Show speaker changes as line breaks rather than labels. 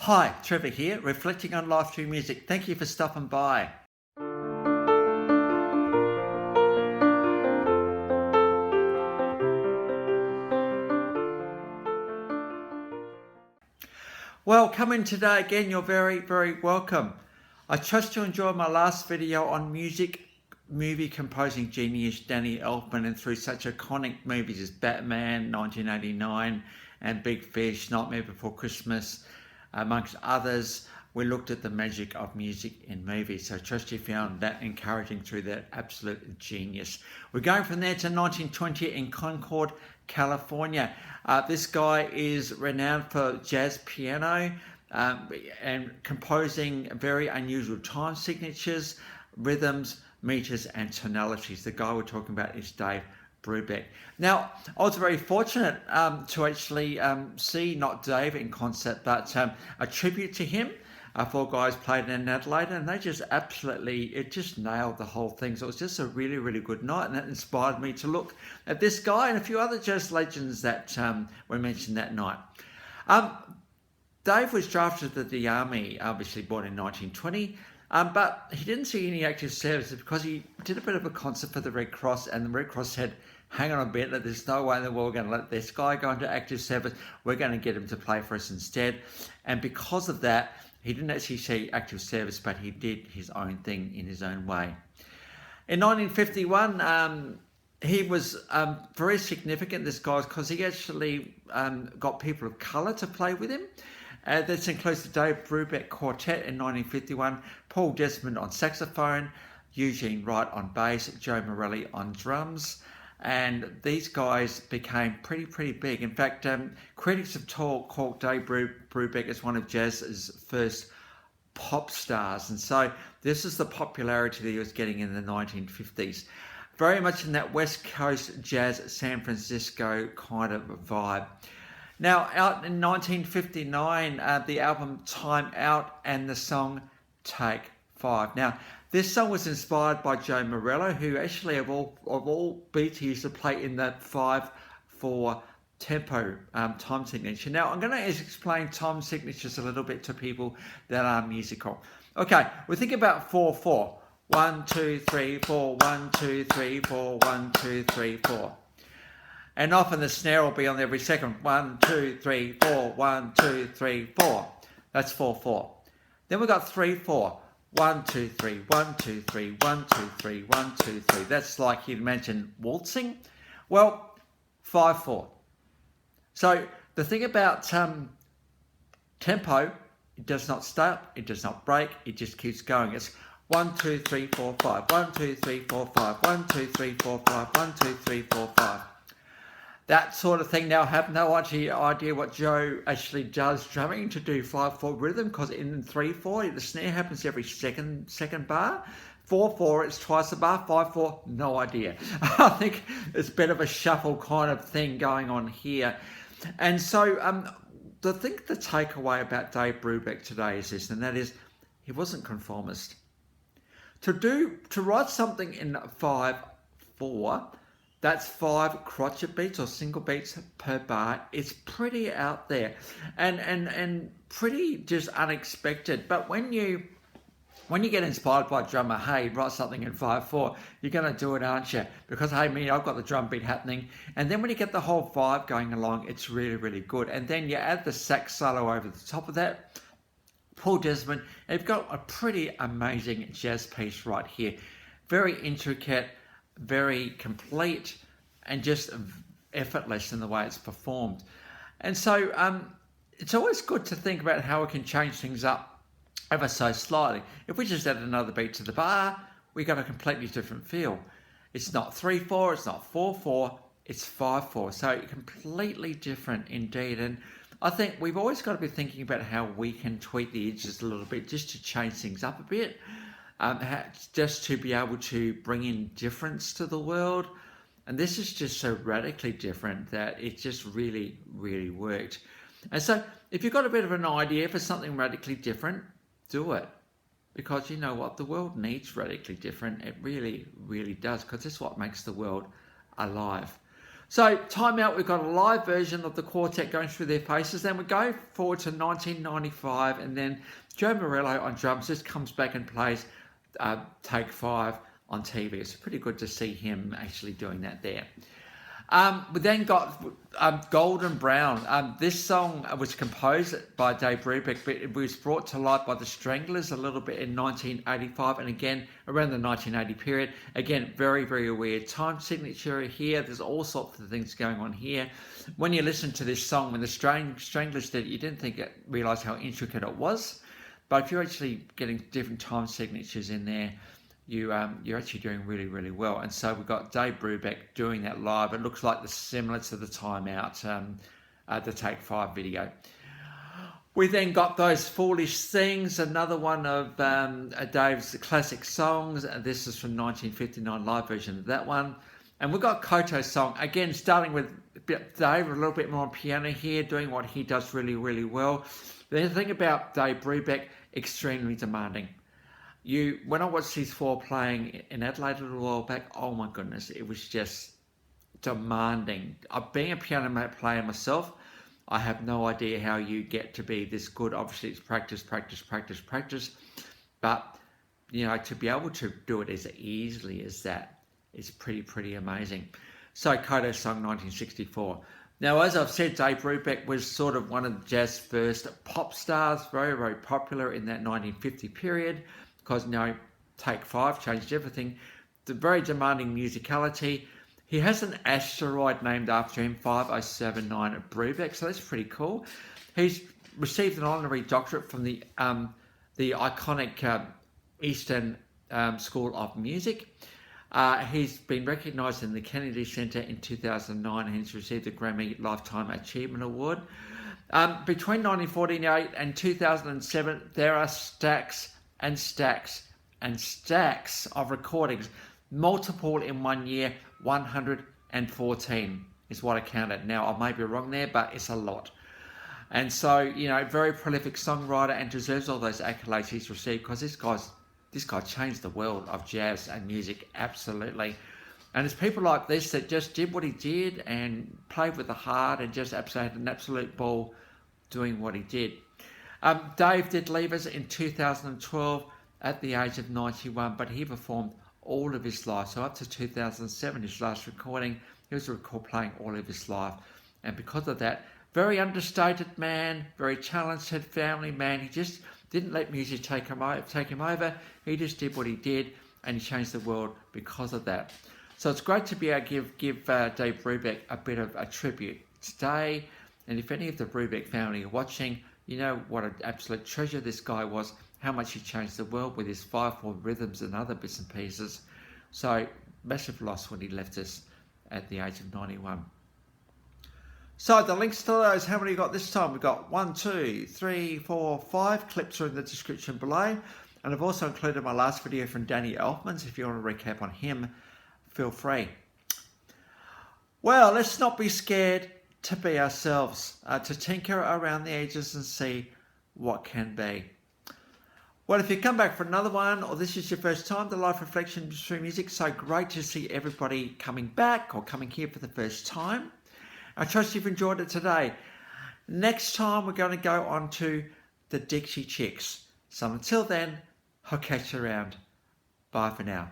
Hi, Trevor here, reflecting on life through music. Thank you for stopping by. Well, come in today again, you're very, very welcome. I trust you enjoyed my last video on movie composing genius Danny Elfman, and through such iconic movies as Batman 1989 and Big Fish, Nightmare Before Christmas, amongst others. We looked at the magic of music in movies. So I trust you found that encouraging through that absolute genius. We're going from there to 1920 in Concord, California. This guy is renowned for jazz piano and composing very unusual time signatures, rhythms, meters and tonalities. The guy we're talking about is Dave Brubeck. Now, I was very fortunate to actually see not Dave in concert, but a tribute to him. Four guys played in Adelaide, and they just it just nailed the whole thing. So it was just a really, really good night, and that inspired me to look at this guy and a few other jazz legends that were mentioned that night. Dave was drafted to the Army, obviously born in 1920, but he didn't see any active service because he did a bit of a concert for the Red Cross, and the Red Cross said, hang on a bit, there's no way in the world we're going to let this guy go into active service. We're going to get him to play for us instead. And because of that, he didn't actually see active service, but he did his own thing in his own way. In 1951, he was very significant, this guy, because he actually got people of colour to play with him. This includes the Dave Brubeck Quartet in 1951, Paul Desmond on saxophone, Eugene Wright on bass, Joe Morello on drums. And these guys became pretty big. In fact, critics have called Dave Brubeck as one of jazz's first pop stars. And so this is the popularity that he was getting in the 1950s. Very much in that West Coast jazz, San Francisco kind of vibe. Now, out in 1959, the album Time Out and the song Take 5. Now, this song was inspired by Joe Morello, who actually, of all beats, he used to play in the 5/4 tempo time signature. Now, I'm going to explain time signatures a little bit to people that are musical. Okay, we think about 4/4. 1, 2, 3, 4, 1, 2, 3, 4, 1, 2, 3, 4. And often the snare will be on every second. 1, 2, 3, 4, 1, 2, 3, 4. That's 4/4. Then we've got 3/4. 1, 2, 3, 1, 2, 3, 1, 2, 3, 1, 2, 3. That's like you'd mention waltzing. Well, 5/4. So the thing about tempo, it does not stop, it does not break, it just keeps going. It's 1, 2, 3, 4, 5. 1, 2, 3, 4, 5. 1, 2, 3, 4, 5. 1, 2, 3, 4, 5. That sort of thing. Now, I have no idea what Joe actually does drumming to do 5/4 rhythm, because in 3/4 the snare happens every second bar. 4/4 it's twice a bar. 5/4 no idea. I think it's a bit of a shuffle kind of thing going on here. And so the takeaway about Dave Brubeck today is this, and that is he wasn't conformist. To write something in 5/4. That's 5 crotchet beats or single beats per bar. It's pretty out there and pretty just unexpected. But when you get inspired by a drummer, hey, write something in 5/4, you're going to do it, aren't you? Because, hey, I've got the drum beat happening. And then when you get the whole vibe going along, it's really, really good. And then you add the sax solo over the top of that, Paul Desmond, and you've got a pretty amazing jazz piece right here. Very intricate, very complete, and just effortless in the way it's performed. And so it's always good to think about how we can change things up ever so slightly. If we just add another beat to the bar, we got a completely different feel. It's not 3/4, it's not 4/4, it's 5/4. So completely different indeed. And I think we've always got to be thinking about how we can tweak the edges a little bit just to change things up a bit. Just to be able to bring in difference to the world. And this is just so radically different that it just really, really worked. And so if you've got a bit of an idea for something radically different, do it. Because you know what? The world needs radically different. It really, really does. Because it's what makes the world alive. So time out, we've got a live version of the quartet going through their faces. Then we go forward to 1995, and then Joe Morello on drums just comes back and plays Take 5 on TV. It's pretty good to see him actually doing that there. We then got Golden Brown. This song was composed by Dave Brubeck, but it was brought to light by the Stranglers a little bit in 1985, and again around the 1980 period. Again, very, very weird time signature here. There's all sorts of things going on here. When you listen to this song, when the Stranglers did it, you didn't realize how intricate it was. But if you're actually getting different time signatures in there, you're actually doing really, really well. And so we've got Dave Brubeck doing that live. It looks like similar to the Time Out, the Take 5 video. We then got Those Foolish Things, another one of Dave's classic songs. This is from 1959, live version of that one. And we've got Koto's song, again, starting with Dave, a little bit more on piano here, doing what he does really, really well. The thing about Dave Brubeck, extremely demanding. When I watched these four playing in Adelaide a little while back, oh my goodness, it was just demanding. Being a piano player myself, I have no idea how you get to be this good. Obviously, it's practice. But, to be able to do it as easily as that is pretty amazing. So, Koto's song, 1964. Now, as I've said, Dave Brubeck was sort of one of the jazz's first pop stars, very, very popular in that 1950 period. Because Take 5 changed everything. The very demanding musicality. He has an asteroid named after him, 5079 at Brubeck, so that's pretty cool. He's received an honorary doctorate from the iconic Eastern School of Music. He's been recognised in the Kennedy Center in 2009, and he's received a Grammy Lifetime Achievement Award. Between 1948 and 2007, there are stacks and stacks and stacks of recordings, multiple in 1 year. 114 is what I counted. Now, I may be wrong there, but it's a lot. And so, very prolific songwriter, and deserves all those accolades he's received, because this guy changed the world of jazz and music, absolutely. And it's people like this that just did what he did and played with the heart and just had an absolute ball doing what he did. Dave did leave us in 2012 at the age of 91, but he performed all of his life. So up to 2007, his last recording, he was playing all of his life. And because of that, very understated man, very talented family man. He just didn't let music take him over. He just did what he did, and he changed the world because of that. So it's great to be able to give Dave Brubeck a bit of a tribute today. And if any of the Brubeck family are watching, you know what an absolute treasure this guy was, how much he changed the world with his 5/4 rhythms and other bits and pieces. So, massive loss when he left us at the age of 91. So, the links to those, how many we got this time? We've got 1, 2, 3, 4, 5 clips are in the description below. And I've also included my last video from Danny Elfman, so if you want to recap on him, feel free. Well, let's not be scared to be ourselves, to tinker around the edges and see what can be. Well, if you come back for another one, or this is your first time, the Life Reflection through Music, so great to see everybody coming back or coming here for the first time. I trust you've enjoyed it today. Next time, we're going to go on to the Dixie Chicks. So until then, I'll catch you around. Bye for now.